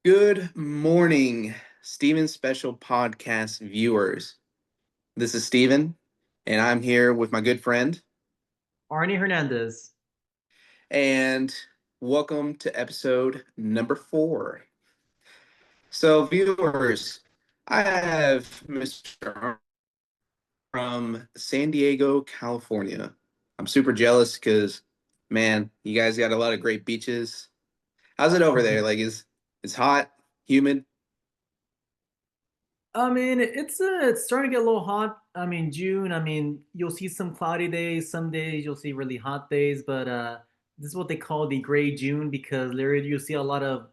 Good morning, Steven Special Podcast viewers. This is Steven, and I'm here with my good friend. Arnie Hernandez. And welcome to episode number 4. So, viewers, I have Mr. from San Diego, California. I'm super jealous because, man, you guys got a lot of great beaches. How's it over there? Like, is it's hot, humid? I mean, it's starting to get a little hot. I mean, June. I mean, you'll see some cloudy days. Some days you'll see really hot days. But this is what they call the gray June because literally you see a lot of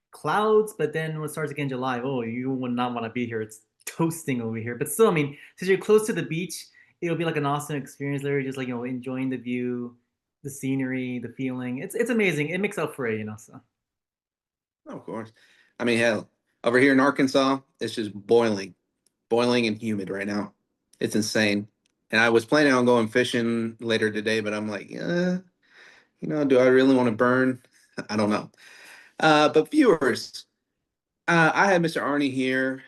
clouds. But then when it starts again July, oh, you would not want to be here. It's toasting over here. But still, I mean, since you're close to the beach, it'll be like an awesome experience. Literally, just like enjoying the view, the scenery, the feeling. It's amazing. It makes up for it. So. Oh, of course. I mean, hell, over here in Arkansas, it's just boiling and humid right now. It's insane. And I was planning on going fishing later today, but I'm like, do I really want to burn? I don't know. But viewers, I have Mr. Arnie here.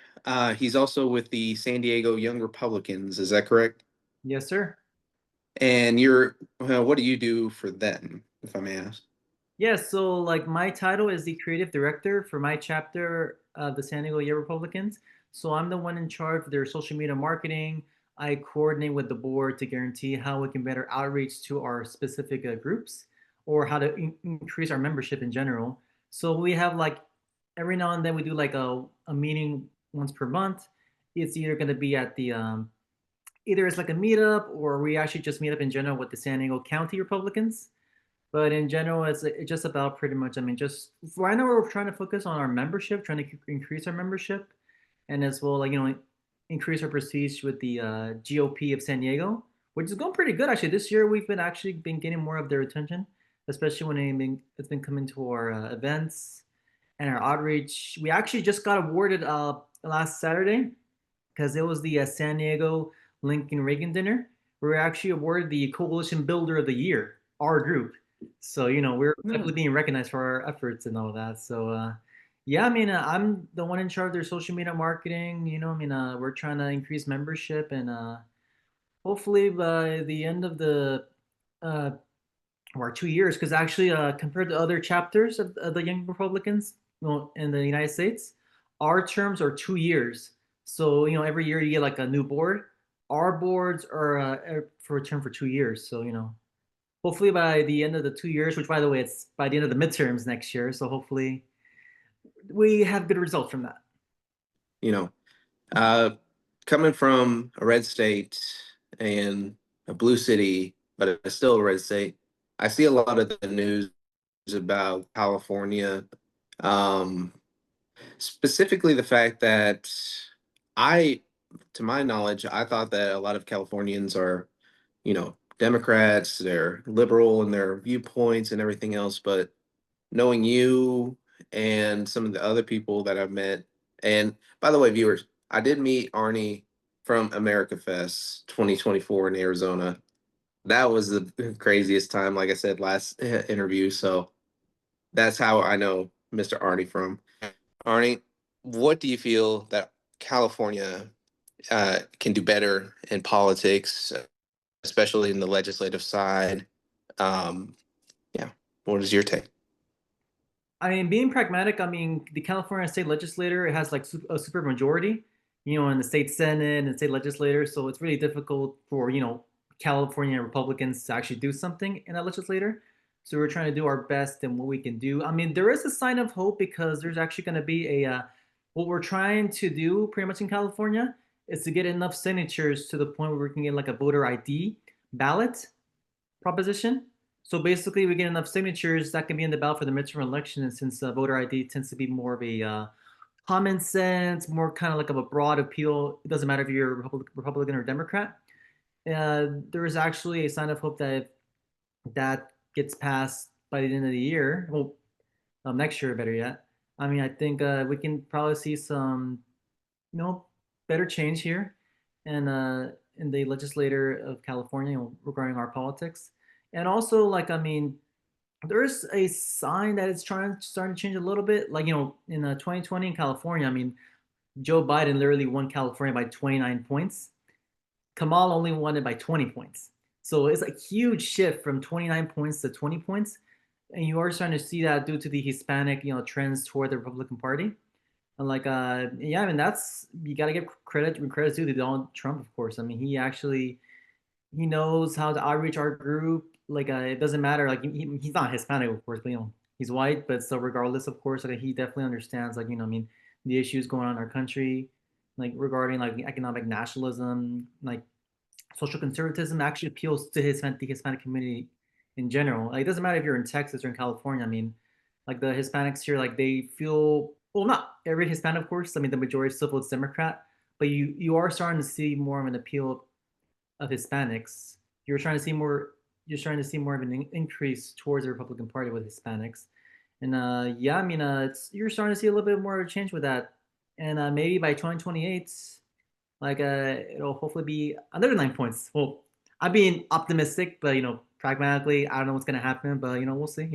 He's also with the San Diego Young Republicans. Is that correct? Yes, sir. And what do you do for them, if I may ask? Yeah, so like my title is the creative director for my chapter of the San Diego Year Republicans. So I'm the one in charge of their social media marketing. I coordinate with the board to guarantee how we can better outreach to our specific groups or how to increase our membership in general. So we have like every now and then we do like a meeting once per month. It's either going to be at the either it's like a meetup or we actually just meet up in general with the San Diego County Republicans. But in general, it's just about pretty much. I mean, just right now we're trying to focus on our membership, trying to increase our membership, and as well, like increase our prestige with the GOP of San Diego, which is going pretty good actually. This year we've been actually been getting more of their attention, especially when it's been coming to our events and our outreach. We actually just got awarded last Saturday because it was the San Diego Lincoln Reagan dinner. We were actually awarded the Coalition Builder of the Year, our group. So we're No. definitely being recognized for our efforts and all that. So yeah, I mean I'm the one in charge of their social media marketing. I mean we're trying to increase membership and hopefully by the end of the uh, or 2 years, because actually compared to other chapters of the Young Republicans, in the United States, our terms are 2 years. So every year you get like a new board. Our boards are for a term for 2 years. So hopefully by the end of the 2 years, which by the way, it's by the end of the midterms next year. So hopefully we have good results from that. You know, Uh, Coming from a red state and a blue city, but it's still a red state, I see a lot of the news about California. Um, Specifically the fact that I, to my knowledge, I thought that a lot of Californians are, Democrats, they're liberal in their viewpoints and everything else, but knowing you and some of the other people that I've met. And by the way, viewers, I did meet Arnie from America Fest 2024 in Arizona. That was the craziest time, like I said last interview. So that's how I know Mr. Arnie from. Arnie, what do you feel that California can do better in politics, especially in the legislative side? Um, yeah, what is your take? I mean, being pragmatic, I mean, the California state legislature it has like a super majority, in the state senate and state legislature. So it's really difficult for, California Republicans to actually do something in that legislature. So we're trying to do our best and what we can do. I mean, there is a sign of hope because there's actually going to be what we're trying to do pretty much in California is to get enough signatures to the point where we can get like a voter ID ballot proposition. So basically, we get enough signatures that can be in the ballot for the midterm election. And since voter ID tends to be more of a common sense, more kind of like of a broad appeal, it doesn't matter if you're a Republican or Democrat. There is actually a sign of hope that if that gets passed by the end of the year, well, next year, better yet. I mean, I think we can probably see some, you know, better change here, and in the legislature of California regarding our politics, and also like I mean There's a sign that it's trying starting to change a little bit. Like in 2020 in California, I mean, Joe Biden literally won California by 29 points. Kamal only won it by 20 points. So it's a huge shift from 29 points to 20 points. And you are starting to see that due to the Hispanic, trends toward the Republican Party. And yeah, I mean, that's, you got to give credit to Donald Trump, of course. I mean, he knows how to outreach our group. It doesn't matter. He's not Hispanic, of course, but he's white. But so regardless, of course, he definitely understands. I mean, the issues going on in our country, regarding economic nationalism, social conservatism actually appeals to the Hispanic community in general. It doesn't matter if you're in Texas or in California. I mean, the Hispanics here, they feel, well, not every Hispanic, of course. I mean, the majority still votes Democrat, but you are starting to see more of an appeal of Hispanics. You're trying to see more. You're starting to see more of an increase towards the Republican Party with Hispanics, and yeah, I mean, you're starting to see a little bit more of a change with that, and maybe by 2028, it'll hopefully be another 9 points. Well, I'm being optimistic, but pragmatically, I don't know what's gonna happen, but we'll see.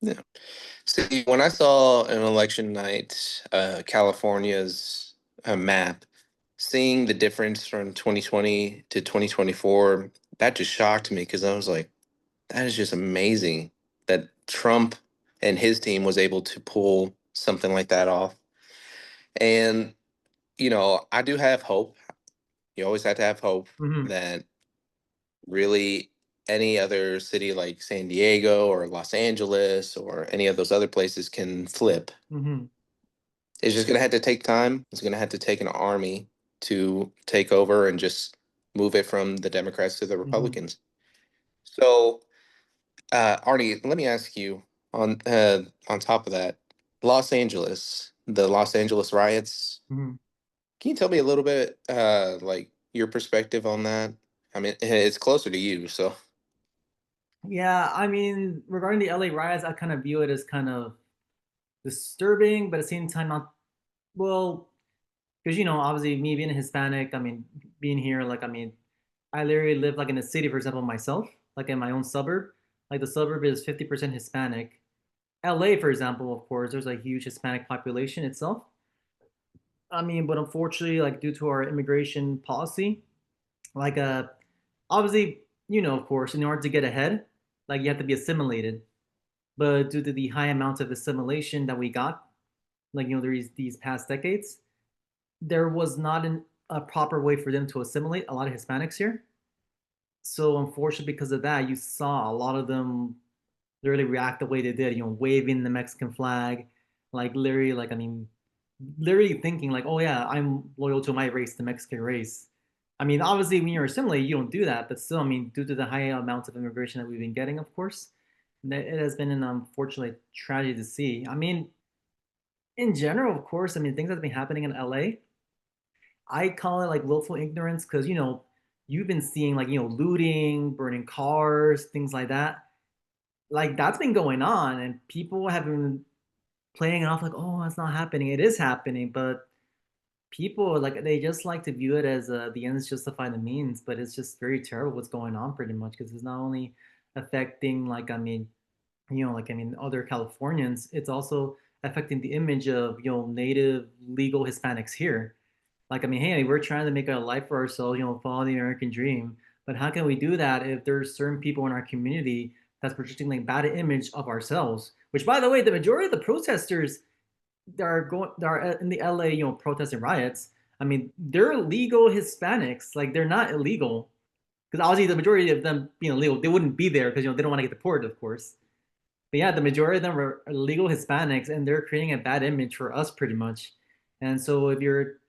Yeah. See, when I saw an election night, California's map, seeing the difference from 2020 to 2024, that just shocked me because I was like, that is just amazing that Trump and his team was able to pull something like that off. And, I do have hope. You always have to have hope Hmm. that really any other city like San Diego or Los Angeles or any of those other places can flip. Hmm. It's just going to have to take time. It's going to have to take an army to take over and just move it from the Democrats to the Hmm. Republicans. So, Arnie, let me ask you on top of that, the Los Angeles riots. Hmm. Can you tell me a little bit, like your perspective on that? I mean, it's closer to you, so. Yeah, I mean, regarding the LA riots, I kind of view it as kind of disturbing, but at the same time, not well, because obviously me being a Hispanic, I mean, being here, I mean, I literally live in a city, for example, myself, in my own suburb. The suburb is 50% Hispanic. LA, for example, of course, there's a huge Hispanic population itself. I mean, but unfortunately, due to our immigration policy, like obviously, of course, in order to get ahead, you have to be assimilated. But due to the high amounts of assimilation that we got, these past decades, there was not a proper way for them to assimilate a lot of Hispanics here. So unfortunately, because of that, you saw a lot of them literally react the way they did. Waving the Mexican flag, literally, I mean, literally thinking oh yeah, I'm loyal to my race, the Mexican race. I mean, obviously, when you're assimilated, you don't do that, but still, I mean, due to the high amounts of immigration that we've been getting, of course, it has been an unfortunate tragedy to see. I mean, in general, of course, I mean, things that have been happening in LA, I call it willful ignorance because you've been seeing looting, burning cars, things like that. That's been going on, and people have been playing it off oh, it's not happening. It is happening, but people they just like to view it as the ends justify the means. But it's just very terrible what's going on, pretty much, because it's not only affecting I mean, I mean, other Californians. It's also affecting the image of native legal Hispanics here. I mean, hey, we're trying to make a life for ourselves, follow the American dream. But how can we do that if there's certain people in our community that's projecting bad image of ourselves? Which, by the way, the majority of the protesters that are in the LA, protests and riots. I mean, they're legal Hispanics. They're not illegal because obviously the majority of them being illegal, they wouldn't be there because they don't want to get deported, of course. But yeah, the majority of them are legal Hispanics, and they're creating a bad image for us, pretty much. And so, if you're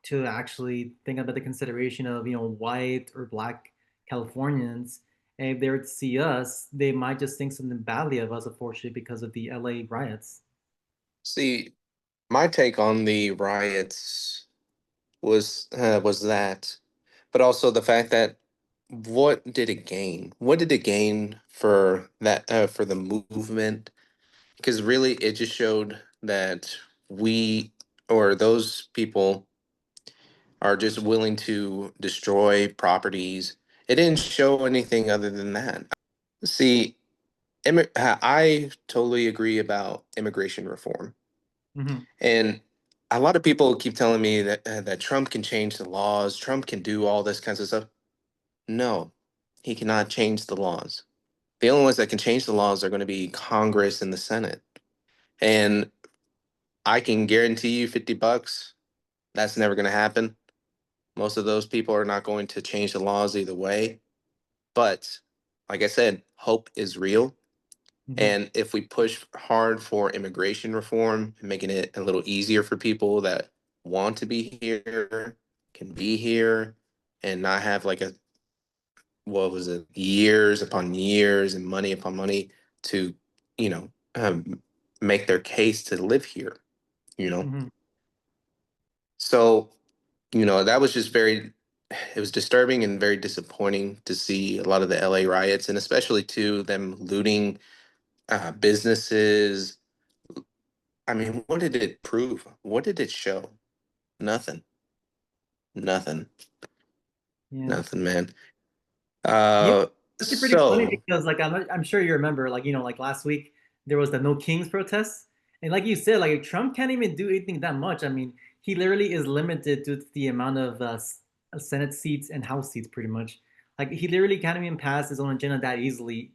to actually think about the consideration of white or black Californians, and if they were to see us, they might just think something badly of us, unfortunately, because of the LA riots. See, my take on the riots was that, but also the fact that what did it gain? What did it gain for that for the movement? Because really, it just showed that we or those people are just willing to destroy properties. It didn't show anything other than that. See, I totally agree about immigration reform, Hmm. and a lot of people keep telling me that Trump can change the laws, Trump can do all this kinds of stuff. No, he cannot change the laws. The only ones that can change the laws are going to be Congress and the Senate. And I can guarantee you $50, that's never going to happen. Most of those people are not going to change the laws either way. But like I said, hope is real. Hmm. And if we push hard for immigration reform and making it a little easier for people that want to be here, can be here, and not have like a, what was it, years upon years and money upon money to, you know, make their case to live here, you know? Hmm. So, that was just it was disturbing and very disappointing to see a lot of the LA riots, and especially to them looting businesses. I mean, what did it prove? What did it show? Nothing. Nothing. Yeah. Nothing, man. Yeah, Uh, it's actually pretty funny so because I'm sure you remember like like last week there was the No Kings protests, and like you said, like Trump can't even do anything that much. I mean, he literally is limited to the amount of Senate seats and House seats, pretty much. Like he literally can't even pass his own agenda that easily.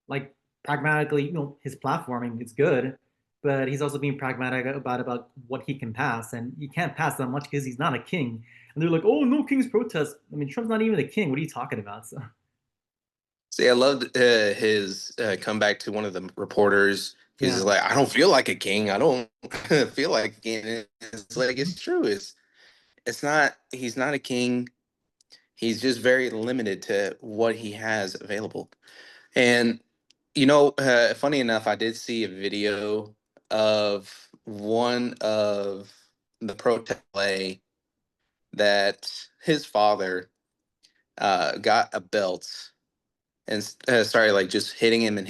Like pragmatically, his platforming is good, but he's also being pragmatic about what he can pass, and he can't pass that much because he's not a king. And they're like, "Oh, No Kings protest." I mean, Trump's not even a king. What are you talking about? So. See, I loved his comeback to one of the reporters. He's Yeah. like, I don't feel like a king. I don't feel like a king. It's like, it's true. It's not, he's not a king. He's just very limited to what he has available. And, funny enough, I did see a video of one of the protest play that his father got a belt and started like just hitting him and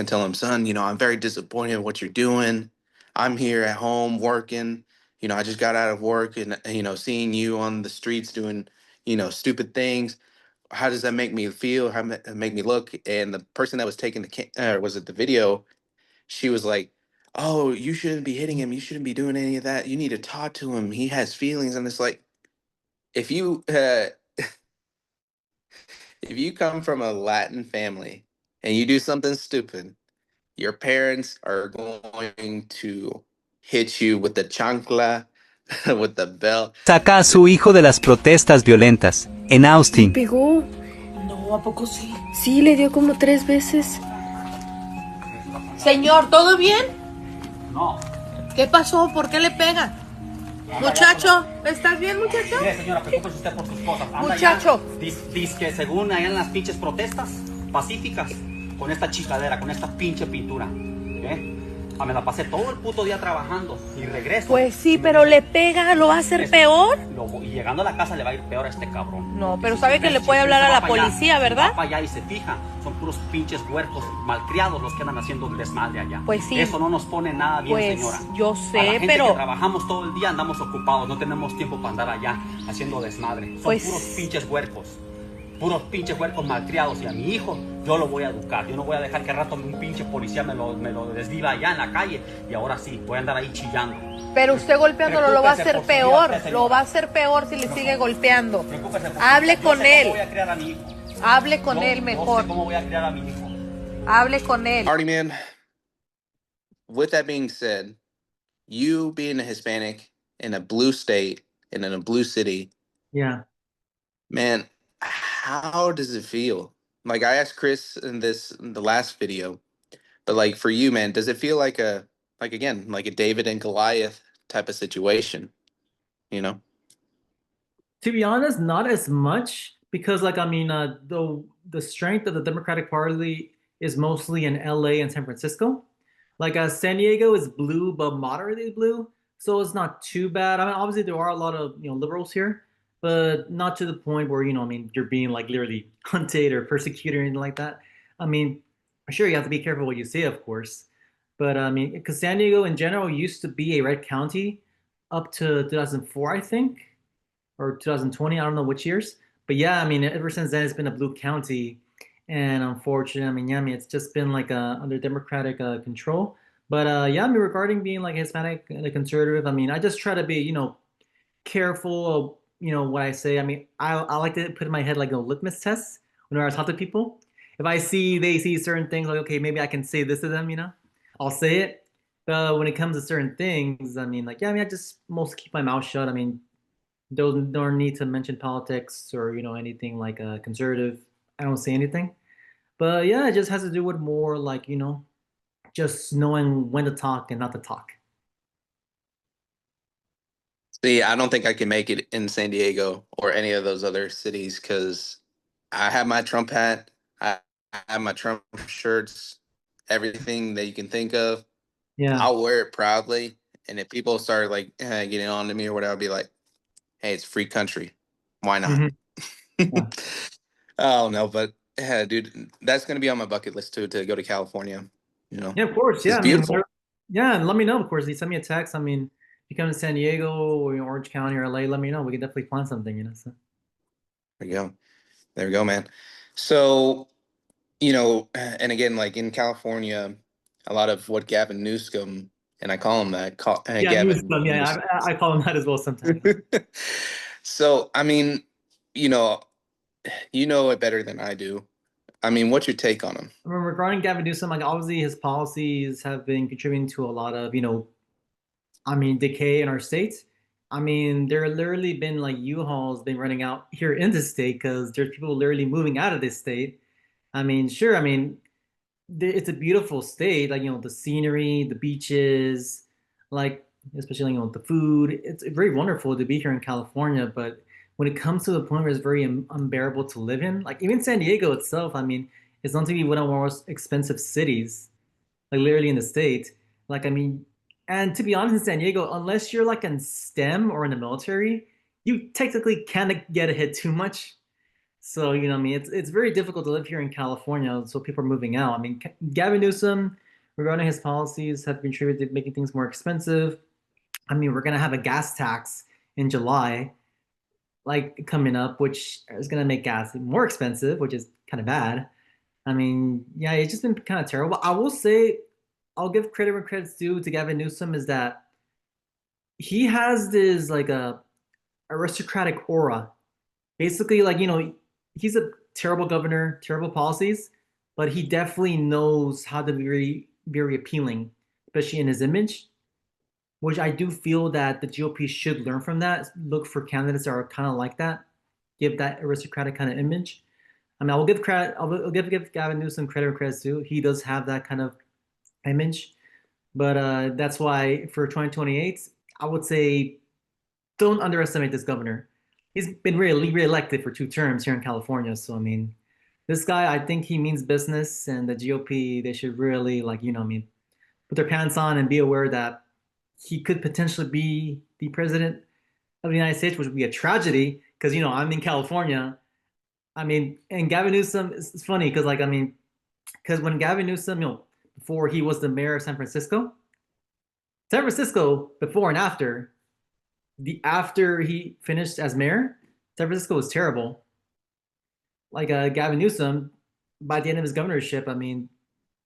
telling him, son, I'm very disappointed in what you're doing. I'm here at home working. I just got out of work and, seeing you on the streets doing, stupid things. How does that make me feel? Make me look? And the person that was taking was it the video? She was like, "Oh, you shouldn't be hitting him. You shouldn't be doing any of that. You need to talk to him. He has feelings." And it's like, if you if you come from a Latin family and you do something stupid, your parents are going to hit you with the chancla, with the belt. Saca a su hijo de las protestas violentas en Austin. Pegó. No, ¿a poco sí? Sí, le dio como 3 veces. Señor, ¿todo bien? ¿Qué pasó? ¿Por qué le pega? Muchacho, ¿estás bien, muchacho? Mire, señora, preocúpese usted por sus cosas. Anda Muchacho. ya, dice que según allá en las pinches protestas pacíficas, con esta chicadera, con esta pinche pintura. ¿Eh? Me la pasé todo el puto día trabajando y regreso. Pues sí, y me pero dice, le pega, ¿lo va a hacer "Es- peor? y llegando a la casa le va a ir peor a este cabrón. No, pero Si sabe usted- que le si puede usted hablar se a va la pa' allá, policía, si ¿verdad? va para allá y se fija, son puros pinches huercos malcriados los que andan haciendo un desmadre allá. Pues sí. Eso no nos pone nada bien, Pues señora. yo A la sé, gente pero... que trabajamos todo el día andamos ocupados, no tenemos tiempo para andar allá haciendo desmadre. Son Pues- puros pinches huercos. Puros pinches huercos malcriados, y a mi hijo yo lo voy a educar. Yo no voy a dejar que al rato un pinche policía me lo desviva allá en la calle y ahora sí, voy a andar ahí chillando. Pero usted golpeándolo lo va a Preocúpese hacer por su vida, peor. usted, señora. Lo va a hacer peor si le sigue golpeando. Preocúpese por Hable yo con sé él. cómo voy a criar a mi hijo. Hable con él Yo mejor. sé cómo voy a criar a mi hijo. Hable con él. Artie, man, with that being said, you being a Hispanic in a blue state and in a blue city, Yeah. man, how does it feel? Like I asked Chris in the last video, but like for you, man, does it feel like again, like a David and Goliath type of situation, you know? To be honest, not as much because, like, I mean, the strength of the Democratic Party is mostly in LA and San Francisco. Like, San Diego is blue, but moderately blue, so it's not too bad. I mean, obviously there are a lot of liberals here, but not to the point where I mean, you're being like literally hunted or persecuted or anything like that. I mean, sure you have to be careful what you say, of course, but I mean, because San Diego in general used to be a red county up to 2004, I think, or 2020. I don't know which years, but yeah, I mean, ever since then it's been a blue county, And unfortunately, I mean, yeah, I mean, it's just been like under Democratic control. But yeah, I mean, regarding being like Hispanic and a conservative, I mean, I just try to be, careful of, what I say. I mean, I like to put in my head like a litmus test whenever I talk to people. If they see certain things, like, okay, maybe I can say this to them, I'll say it. But when it comes to certain things, I mean, like, yeah, I mean, I just mostly keep my mouth shut. I mean, don't need to mention politics or, anything like conservative. I don't say anything. But yeah, it just has to do with more like, just knowing when to talk and not to talk. See, I don't think I can make it in San Diego or any of those other cities because I have my Trump hat, I have my Trump shirts, everything that you can think of. Yeah. I'll wear it proudly. And if people start like getting on to me or whatever, I'll be like, hey, it's a free country. Why not? Hmm. Yeah. Oh no, but yeah, dude, that's gonna be on my bucket list too to go to California. You know, Yeah, of course. Yeah, it's I mean, beautiful. yeah, and let me know. Of course, you send me a text. I mean, if you come to San Diego or Orange County or LA, let me know. We can definitely plan something. So. There you go. There we go, man. So, and again, like in California, a lot of what Gavin Newsom, and I call him that, Yeah, Gavin Newsom. Yeah, Newsom. I call him that as well sometimes. So, I mean, you know, you know it better than I do. I mean, what's your take on him? I mean, regarding Gavin Newsom, like obviously his policies have been contributing to a lot of, I mean, decay in our state. I mean, there have literally been like U-Hauls been running out here in the state because there's people literally moving out of this state. I mean, sure. I mean, it's a beautiful state, like the scenery, the beaches, like especially the food. It's very wonderful to be here in California, but when it comes to the point where it's very unbearable to live in, like even San Diego itself, I mean, it's known to be one of the most expensive cities, like literally in the state. Like I mean, and to be honest, in San Diego, unless you're like in STEM or in the military, you technically can't get a hit too much. So, I mean, it's very difficult to live here in California, so people are moving out. I mean, Gavin Newsom, regarding his policies, have contributed to making things more expensive. I mean, we're gonna have a gas tax in July, like coming up, which is gonna make gas more expensive, which is kind of bad. I mean, yeah, it's just been kind of terrible. I will say, I'll give credit where credit's due to Gavin Newsom is that he has this like a aristocratic aura. Basically, like, he's a terrible governor, terrible policies, but he definitely knows how to be very appealing, especially in his image, which I do feel that the GOP should learn from that. Look for candidates that are kind of like that, give that aristocratic kind of image. I mean, I will give credit. I'll give Gavin Newsom credit where credit's due. He does have that kind of image, but that's why for 2028, I would say don't underestimate this governor. He's been reelected for 2 terms here in California. So I mean, this guy, I think he means business, and the GOP they should really like I mean, put their pants on and be aware that he could potentially be the president of the United States, which would be a tragedy because I'm in California. I mean, and Gavin Newsom it's funny because like I mean, because when Gavin Newsom before he was the mayor of San Francisco before and after he finished as mayor, San Francisco was terrible. Like Gavin Newsom, by the end of his governorship, I mean,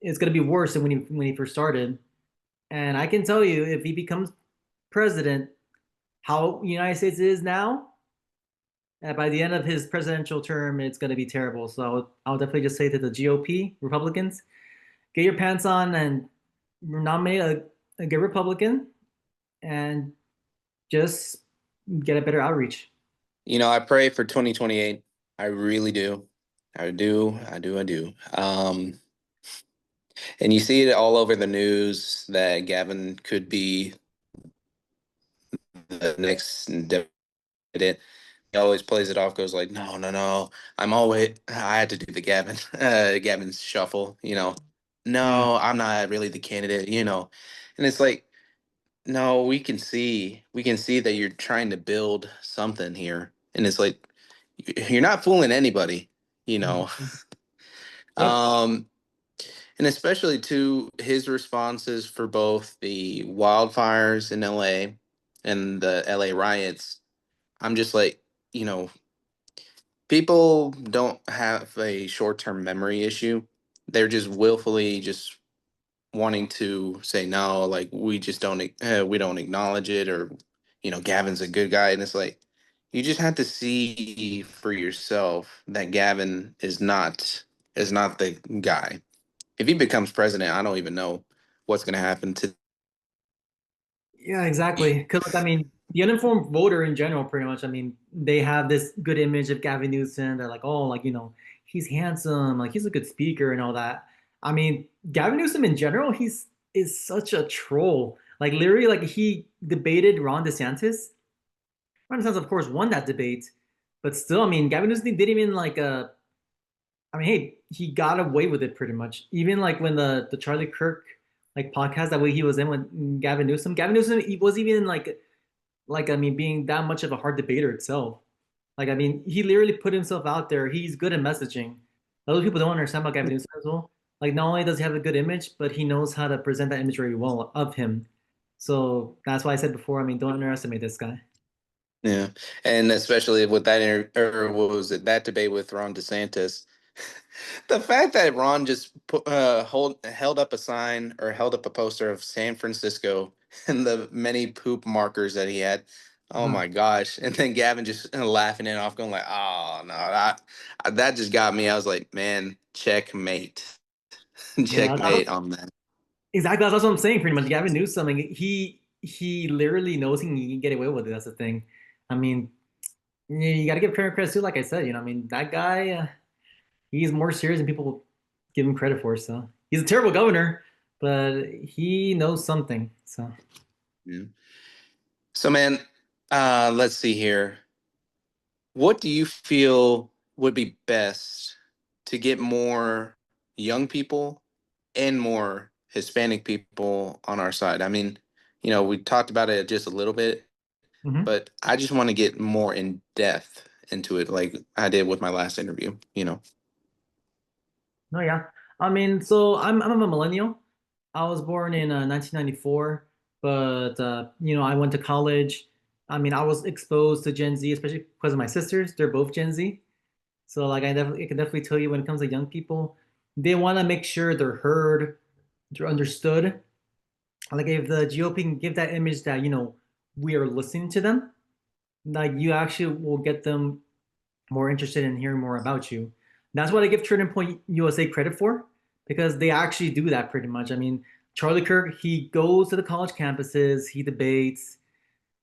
it's going to be worse than when he first started. And I can tell you, if he becomes president, how the United States is now, by the end of his presidential term, it's going to be terrible. So I'll definitely just say to the GOP Republicans, get your pants on and nominate a good Republican, and just get a better outreach. I pray for 2028. I really do. I do. I do. I do. And you see it all over the news that Gavin could be the next candidate. He always plays it off, goes like, no, no, no. I had to do the Gavin's shuffle, Yeah. No, I'm not really the candidate. And it's like, no, we can see that you're trying to build something here. And it's like, you're not fooling anybody, you know. Mhm. Yep. Um, and especially to his responses for both the wildfires in LA and the LA riots. I'm just like, you know, People don't have a short-term memory issue. They're just willfully just wanting to say no, like we don't acknowledge it, or Gavin's a good guy, and it's like you just have to see for yourself that Gavin is not the guy. If he becomes president, I don't even know what's going to happen to. Yeah, exactly. Because like I mean, the uninformed voter in general, pretty much. I mean, they have this good image of Gavin Newsom. They're like, oh, like he's handsome, like he's a good speaker and all that. I mean, Gavin Newsom in general, he's is such a troll. Like literally, like he debated Ron DeSantis. Ron DeSantis, of course, won that debate, but still, I mean, Gavin Newsom didn't even like I mean, hey, he got away with it pretty much. Even like when the Charlie Kirk like podcast that way he was in with Gavin Newsom, he wasn't even like I mean, being that much of a hard debater itself. Like I mean, he literally put himself out there. He's good at messaging. Other people don't understand about Gavin Newsom as well. Like not only does he have a good image, but he knows how to present that image very well of him. So that's why I said before. I mean, don't underestimate this guy. Yeah, and especially with that or what was it, that debate with Ron DeSantis. The fact that Ron just held up a sign or held up a poster of San Francisco and the many poop markers that he had. Oh Uh, my gosh. And then Gavin just laughing it off, going like, oh no, that just got me. I was like, man, checkmate. yeah, Checkmate on that. exactly. That's what I'm saying. Pretty much, Gavin Newsom. Like, he literally knows he can get away with it. That's the thing. I mean, you got to give credit too. Like I said, I mean, that guy. He's more serious than people give him credit for. So he's a terrible governor, but he knows something. So Yeah. So man, let's see here. What do you feel would be best to get more young people and more Hispanic people on our side? I mean, we talked about it just a little bit, mhm. but I just want to get more in depth into it, like I did with my last interview. No, yeah. I mean, so I'm a millennial. I was born in 1994, but I went to college. I mean, I was exposed to Gen Z, especially because of my sisters. They're both Gen Z. So like I can definitely tell you when it comes to young people, they want to make sure they're heard, they're understood. Like if the GOP can give that image that we are listening to them, like you actually will get them more interested in hearing more about you. That's what I give Turning Point USA credit for, because they actually do that pretty much. I mean, Charlie Kirk, he goes to the college campuses, he debates.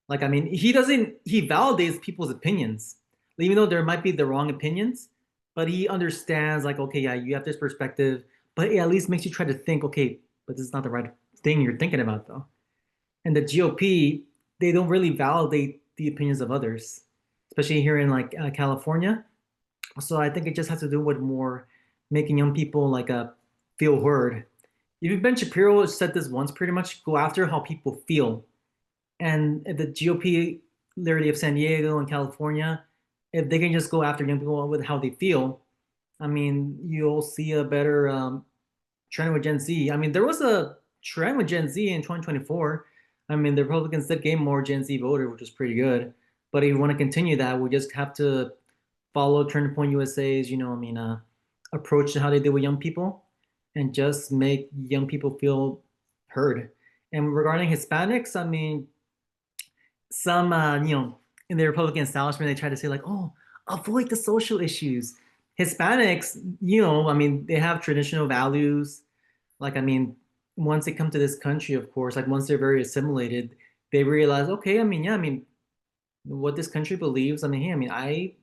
Like, I mean, he validates people's opinions, even though there might be the wrong opinions, but he understands, like, okay, yeah, you have this perspective, but it at least makes you try to think, okay, but this is not the right thing you're thinking about, though. And the GOP, they don't really validate the opinions of others, especially here in like California. So I think it just has to do with more making young people like feel heard. Even Ben Shapiro said this once, pretty much go after how people feel. And the GOP, literally of San Diego and California, if they can just go after young people with how they feel, I mean, you'll see a better trend with Gen Z. I mean, there was a trend with Gen Z in 2024. I mean, the Republicans did gain more Gen Z voters, which is pretty good. But if you want to continue that, we just have to follow Turning Point USA's, approach to how they deal with young people, and just make young people feel heard. And regarding Hispanics, I mean, some, in the Republican establishment, they try to say like, oh, avoid the social issues. Hispanics, I mean, they have traditional values. Like, I mean, once they come to this country, of course, like once they're very assimilated, they realize, okay, I mean, yeah, I mean, what this country believes. I mean, hey, I mean, I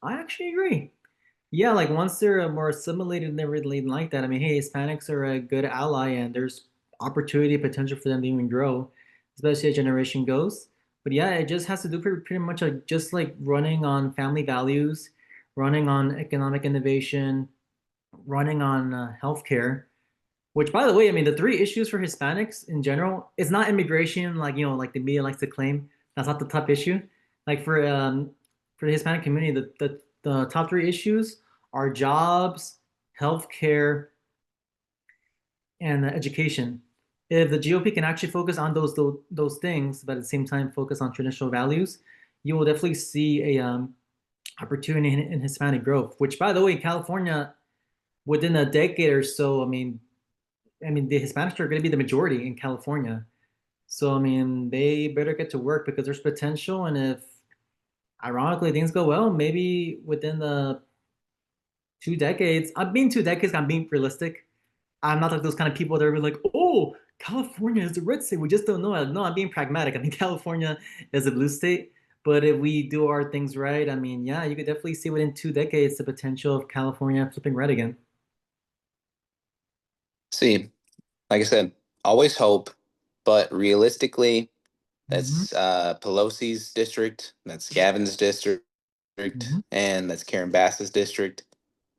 actually agree. Yeah, like once they're more assimilated and everything like that, I mean, hey, Hispanics are a good ally and there's opportunity, potential for them to even grow, especially as generation goes. But yeah, it just has to do pretty much like just like running on family values, running on economic innovation, running on healthcare. Which, by the way, I mean, the three issues for Hispanics in general is not immigration, like like the media likes to claim. That's not the top issue. Like for the Hispanic community, the top three issues are jobs, healthcare, and education. If the GOP can actually focus on those things, but at the same time focus on traditional values, you will definitely see opportunity in Hispanic growth. Which, by the way, California, within a decade or so, I mean, the Hispanics are going to be the majority in California. So, I mean, they better get to work because there's potential. And if, ironically, things go well, maybe within the 2 decades, I'm being 2 decades, I'm being realistic. I'm not like those kind of people that are like, oh, California is the red state. We just don't know. No, I'm being pragmatic. I mean, California is a blue state. But if we do our things right, I mean, yeah, you could definitely see within 2 decades the potential of California flipping red again. See, like I said, always hope, but realistically, Hmm. that's Pelosi's district, that's Gavin's district, Hmm. and that's Karen Bass's district.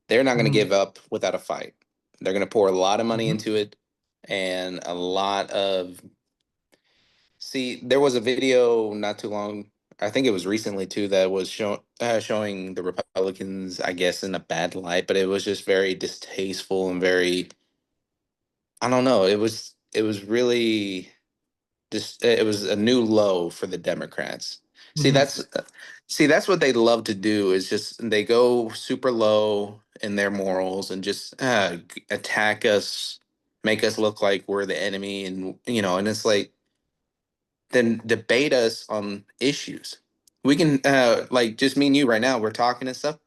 They're not going to Hmm. give up without a fight. They're going to pour a lot of money Hmm. into it and a lot of. See, there was a video not too long, I think it was recently too, that was showing the Republicans, I guess, in a bad light, but it was just very distasteful and very, I don't know, it was really just it was a new low for the Democrats. See, Hmm. that's what they love to do is just they go super low in their morals and just attack us, make us look like we're the enemy, and and it's like then debate us on issues. We can like just me and you right now, we're talking and stuff.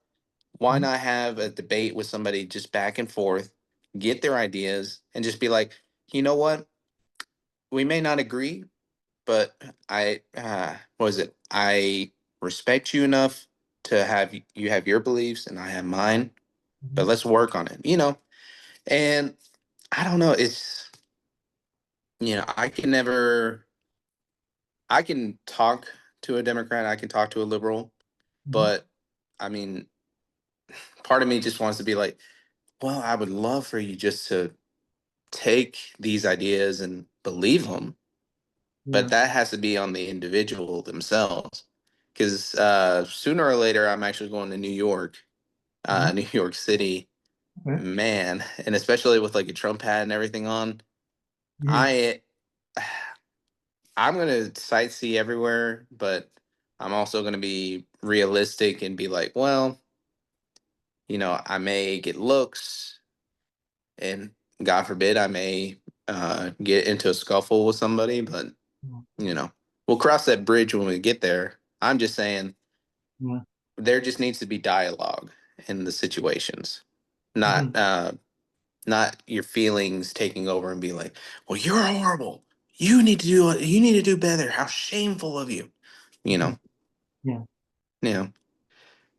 Why not have a debate with somebody just back and forth, get their ideas, and just be like, you know what? We may not agree, but what is it? I respect you enough to have you have your beliefs and I have mine, but Hmm. let's work on it. And I don't know, I can talk to a Democrat, I can talk to a liberal, Hmm. but I mean, part of me just wants to be like, well, I would love for you just to take these ideas and believe them, but Yeah. that has to be on the individual themselves. Because sooner or later, I'm actually going to New York, Hmm. New York City, Okay. man, and especially with like a Trump hat and everything on, Hmm. I I'm gonna sightsee everywhere, but I'm also gonna be realistic and be like, well, I may get looks, and God forbid, I may get into a scuffle with somebody, but we'll cross that bridge when we get there. I'm just saying Yeah. there just needs to be dialogue in the situations, Hmm. not your feelings taking over and be like, well, you're horrible. You need to do better. How shameful of you. You Hmm. know. Yeah. Yeah.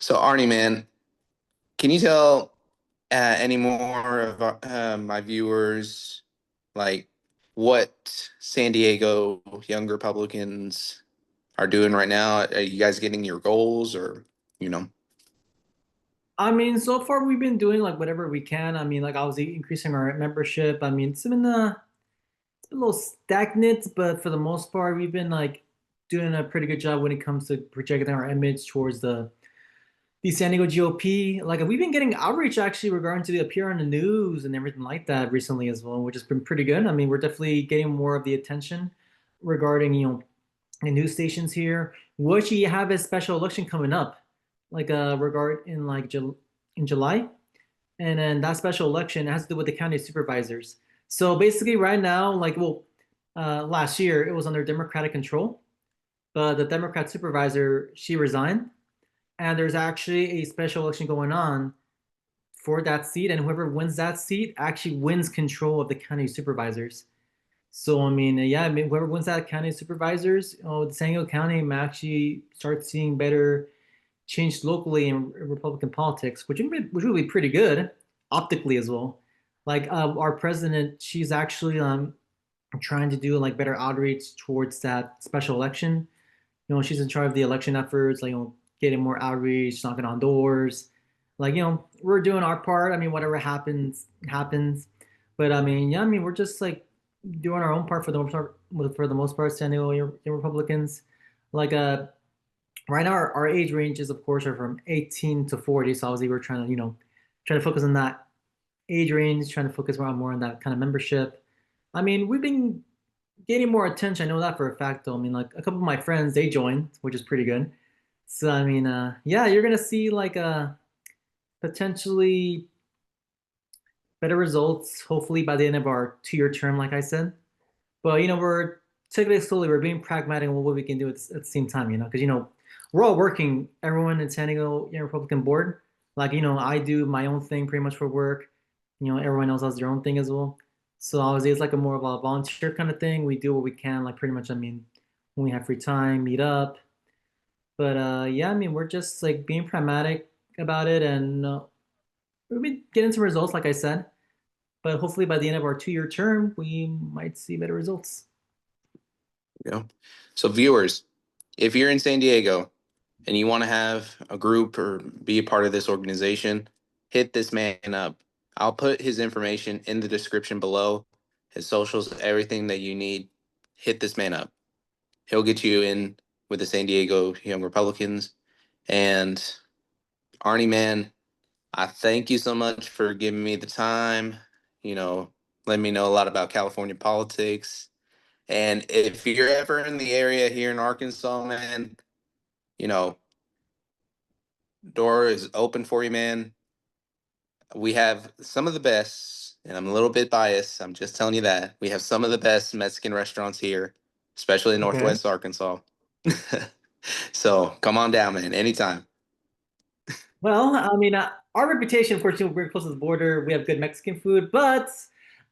So Arnie, man, can you tell any more of my viewers like what San Diego young Republicans are doing right now? Are you guys getting your goals or you know? I mean, so far we've been doing like whatever we can. I mean, like obviously increasing our membership. I mean, it's been a little stagnant, but for the most part, we've been like doing a pretty good job when it comes to projecting our image towards the San Diego GOP. Like we've been getting outreach actually regarding to appear on the news and everything like that recently as well, which has been pretty good. I mean, we're definitely getting more of the attention regarding the news stations here. We actually have a special election coming up, like regard in like in July, and then that special election has to do with the county supervisors. So basically, right now, like last year it was under Democratic control, but the Democrat supervisor she resigned, and there's actually a special election going on for that seat, and whoever wins that seat actually wins control of the county supervisors. So I mean, yeah, I mean, whoever wins that county supervisors, the San Diego County may actually start seeing better change locally in Republican politics, which would be pretty good optically as well. Like our president, she's actually trying to do like better outreach towards that special election. She's in charge of the election efforts, like getting more outreach, knocking on doors. Like we're doing our part. I mean, whatever happens, happens. But I mean, yeah, I mean, we're just like doing our own part for the most part. For the most part, San Diego Republicans, like right now our age ranges, of course, are from 18 to 40. So obviously, we're trying to trying to focus on that age range, trying to focus more on that kind of membership. I mean, we've been getting more attention. I know that for a fact, though. I mean, like a couple of my friends, they joined, which is pretty good. So I mean, yeah, you're gonna see like potentially better results, hopefully by the end of our 2-year term, like I said. But we're taking it slowly. We're being pragmatic on what we can do at the same time, because we're all working. Everyone in San Diego Republican board, like I do my own thing pretty much for work. Everyone else has their own thing as well. So obviously, it's like a more of a volunteer kind of thing. We do what we can, like pretty much. I mean, when we have free time, meet up. But yeah, I mean, we're just like being pragmatic about it, and we'll be getting some results, like I said. But hopefully, by the end of our 2-year term, we might see better results. You know, so viewers, if you're in San Diego and you want to have a group or be a part of this organization, hit this man up. I'll put his information in the description below, his socials, everything that you need. Hit this man up. He'll get you in with the San Diego Young Republicans. And Arnie, man, I thank you so much for giving me the time, letting me know a lot about California politics. And if you're ever in the area here in Arkansas, man, you know, door is open for you, man. We have some of the best, and I'm a little bit biased. I'm just telling you that. We have some of the best Mexican restaurants here, especially in Okay. Northwest Arkansas. So come on down, man, anytime. Well, I mean, our reputation, unfortunately, we're close to the border. We have good Mexican food, but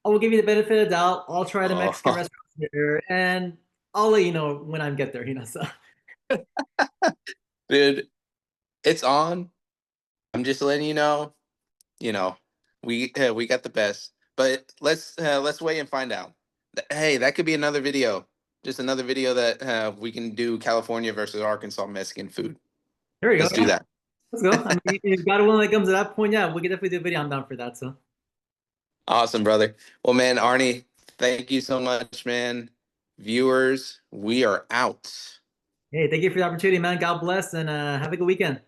I will give you the benefit of the doubt. I'll try the Mexican Oh, restaurants here, and I'll let you know when I get there. So dude, it's on. I'm just letting you know, we got the best. But let's wait and find out. Hey, that could be another video. Just another video that we can do California versus Arkansas Mexican food. there we go. Let's do that. Let's go. I mean, if God willing, that comes to that point, yeah, we can definitely do a video. I'm down for that. So, Awesome, brother. Well, man, Arnie, thank you so much, man. Viewers, we are out. hey, thank you for the opportunity, man. God bless, and have a good weekend.